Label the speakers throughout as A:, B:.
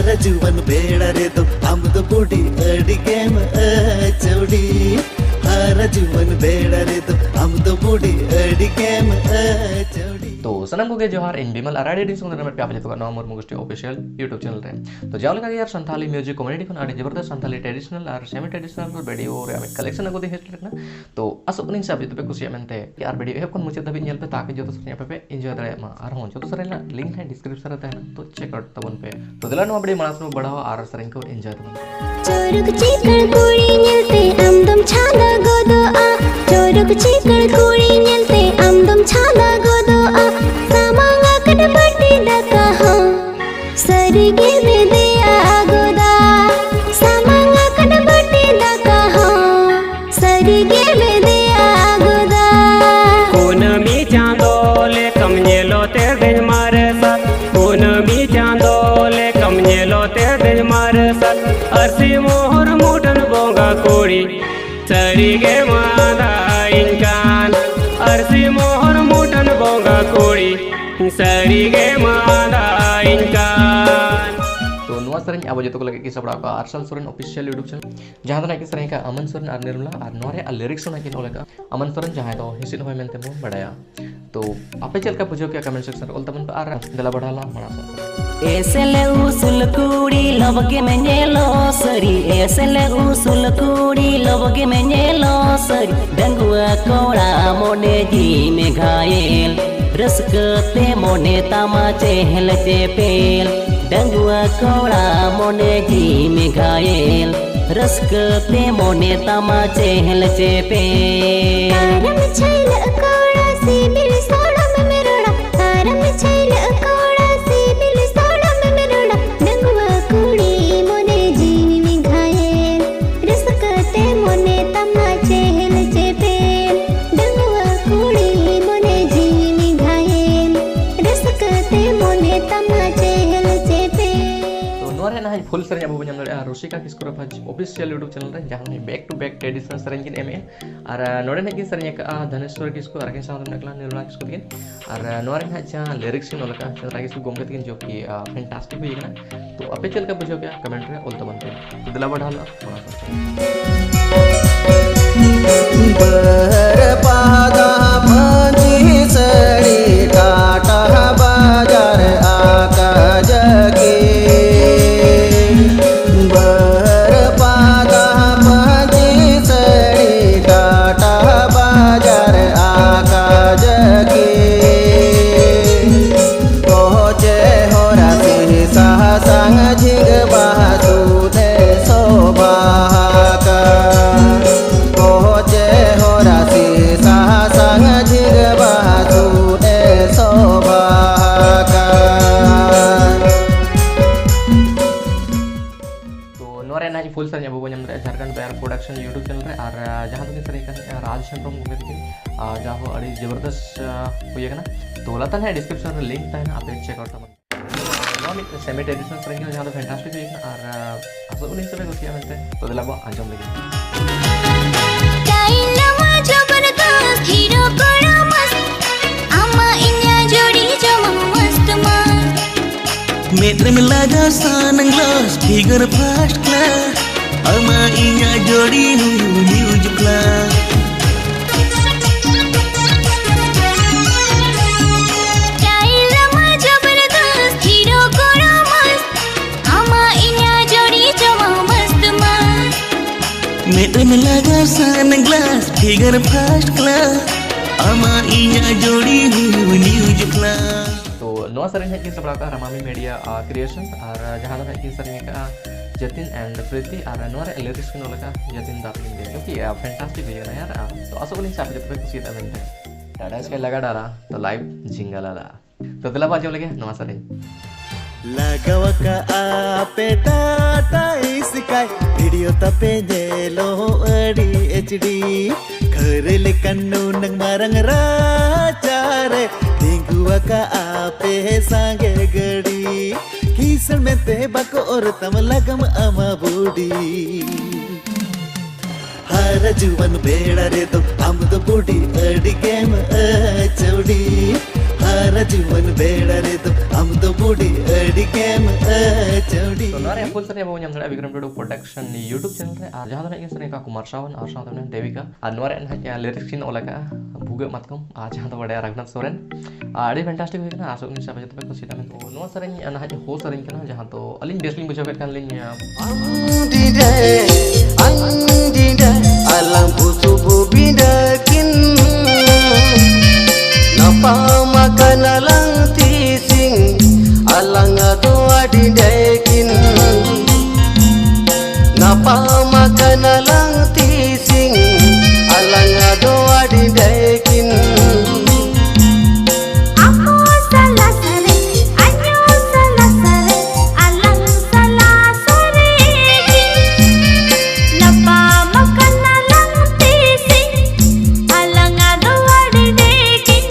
A: हर जुवन बेड़ा रे तो हम तो बूढ़ी अड़ी गेम चौड़ी हर जुवन बेड़ा रे तो हम तो बूढ़ी अड़ी गेम चौड़ी।
B: तो सनम को जोहार इन बिमल आराडी डिंग संग नंबर पे आप जतो नवा मोर मुगस्टी ऑफिशियल YouTube चैनल रे। तो जाओ लगा यार संथाली म्यूजिक कम्युनिटी को आड़ी जबरदस्त संथाली ट्रेडिशनल और सेमी ट्रेडिशनल को वीडियो रे हमें कलेक्शन को देख रखना। तो असो निंग सब पे कुछ मेनते यार वीडियो एप कोन मुचे दबि नेल पे ताकि जो तो सरिया पे एंजॉय दरे मा और हो जो तो सरेला लिंक है डिस्क्रिप्शन रहता है तो चेक आउट तबन पे। तो दिला नो बड़ी मानस में बढ़ाओ और सरिंग को एंजॉय तबन
C: चोरुक चिकड़ कुड़ी नेलते आमदम छाला गोदो आ चोरुक चिकड़ कुड़ी नेलते आमदम छाला गोदो आ सामांगा कटपटी डका हो सरिगे बेदिया गोदा सामांगा कटपटी डका हो सरिगे बेदिया गोदा
D: कोन मी चांदोले कम नेलो ते दिन मारे साथ कोन मी चांदोले कम नेलो ते दिन मारे साथ अर्सी मोहर मोटन बोंगा कोड़ी सरिगे मादा इंकान अर्सी मोहर मोटन बोंगा कोड़ी सरिगे मादा इंकान।
B: तो नुआ सरिंग अब जो तो लगे कि सबड़ा का आर्सल सोरेन ऑफिशियल यूट्यूब चैनल जहां ना कि सरिंग का अमन सोरेन और निर्मला और नोरे लिरिक्स ना कि नोले का अमन सोरेन जहां तो हिसिन होय मेनते मो बड़ाया। तो आपे चल का बुझो क्या कमेंट सेक्शन ओल तमन पे आ दला बढ़ाला मना
E: एसले उसल कुड़ी लबगे में नेलो सरी एसले उसल कुड़ी लबगे में नेलो सरी डंगुआ कोड़ा मोने जी में घायल रसकते मोने तामा चेहल चेपेल डंगुआ कोड़ा मोने जी में घायल रसकते मोने तामा चेहल चेपेल
C: तारम छैल कोड़ा सी मिल सोड़ा में मेरोड़ा तारम छैल कोड़ा सी मिल सोड़ा में मेरोड़ा डंगुआ कुड़ी मोने जीवी में घायल रसकते मोने तमा चेहल चेपेल डंगुआ कुड़ी मोने जीवी में घायल रसकते मोने तमा चेहल चेपेल।
B: तो नोरे ना फुल सरिंग अब बजम दरे रुशिका किस्को रफज ऑफिशियल YouTube चैनल रे जहां में बैक टू बैक ट्रेडिशनल सरिंग किन एमे और नोरे ना कि सरिंग का धनेश्वर किस्को और के साथ नकला निर्मला किस्को किन और नोरे ना जहां लिरिक्स किन लका चंद्रा किस्को गोमगत किन जो कि फैंटास्टिक हुई ना। तो अपे चल का बुझो क्या कमेंट रे ओल तो बनते तो दिला बढ़ाला
A: बर पादा भांजी सड़ी काटा बाजार आका जगे बर पादा भांजी सड़ी काटा बाजार आका जगे पहुँचे हो राशि साहसांग झिंग बासु दे शोभा का पहुँचे हो राशि साहसांग झिंग बासु दे शोभा का।
B: तो नोरे ना फुल सरिंग अब बजम दरे झारखंड पैर प्रोडक्शन YouTube चैनल रे और जहां तो सरिंग का राजशंकर गोमगत किन जहां अड़ी जबरदस्त हुई है ना। तो लता है डिस्क्रिप्शन में लिंक है ना आप चेक आउट तमन सेमी ट्रेडिशनल सरिंग जहां तो फैंटास्टिक हुई है और असो उन्हीं से को किया मिलते तो दिला बा अंजम लगे
C: काइलमा जबरदस्त हीरो कोड़ा मस्त अम्मा इन्या जोड़ी जो मस्त मस्त
F: मेट्रे में लगा सनग्लास फिगर फर्स्ट क्लास अमा इnya जोड़ी न्यूज क्लास
C: काइलमा जबरदस्त हीरो कोड़ा मस्त अम्मा इन्या जोड़ी जो मस्त मस्त
F: मेट्रे में लगा सनग्लास फिगर फर्स्ट क्लास अमा इnya जोड़ी न्यूज क्लास।
B: तो नवा सरिंग है कि सबड़ा का रमामी मीडिया क्रिएशंस और जहां है कि सरिंग का जतिन एंड प्रीति और नोरे लिरिक्स किन लगा जतिन दापिंग दे जो कि फैंटास्टिक है ना यार। तो असो को साथ जब तक कुछ मिलते टाटा स्काई लगा डाला तो लाइव जिंगलाला तो दिला बाजो लगे नवा सरिंग
A: Lagawaka apeta taiskai video tape jelo adi HD kharele kannu nang marang rachare dinguaka ape sange gadi kisan me te bako or tam lagam ama budi हर जुवन बेड़ा रे तो हम तो बूढ़ी अड़ी गेम चौड़ी हर जुवन बेड़ा रे तो हम तो बूढ़ी अड़ी गेम चौड़ी
B: तो नोरे फुल सरे बाबू nyam nada Vikram Tudu production di YouTube channel re ar jahan tane sene ka Kumar Sawan ar sawan tane Devika ar nore en hanya lyrics in olaka buga matkom ar jahan to bade Raghunath Soren adi fantastic hoy kana asuk ni sabe jabe ko sita men to no sare en hanya ho sare kana jahan to alin bestling bujabe kan lin
A: andida alam busu bubidakin napa makan alang tising alang ado adidakin napa makan alang tising alang ado adidakin
C: Aku salah sare, anyo salah sare, alang salah sore. Napa makan alang tising, alang ado adi dekin.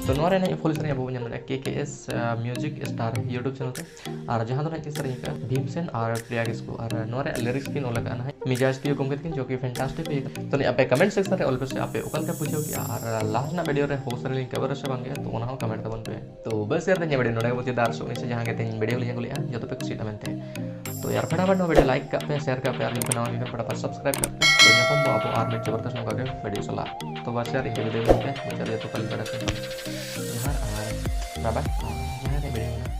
B: तो नोरे ने full सरे बाबू nyam nada KKS music star YouTube channel re ar jahan to ne sare ka Bhimsen ar Priya Kisku ar nore lyrics kin olaka na hai मिजाज की हुकुम करके जो कि fantastic है तो ने आपे कमेंट सेक्शन रे ऑलवेज आपे उकल के पूछो कि यार लास्ट ना वीडियो रे हो सर लिंक कवर से बंगे तो ओना कमेंट तबन पे तो बस यार तने वीडियो नोडे मुझे दार से जहां के तेन वीडियो लिया गुलिया जो तो पे कुछ तमनते तो यार फटाफट नो वीडियो लाइक कर पे शेयर कर पे और बनाओ भी फटाफट सब्सक्राइब कर पे तो यहाँ पर आप आर्मी जबरदस्त नो करके वीडियो चला तो बस यार इनके वीडियो में मुझे तो कल बड़ा यार बाय बाय यहाँ वीडियो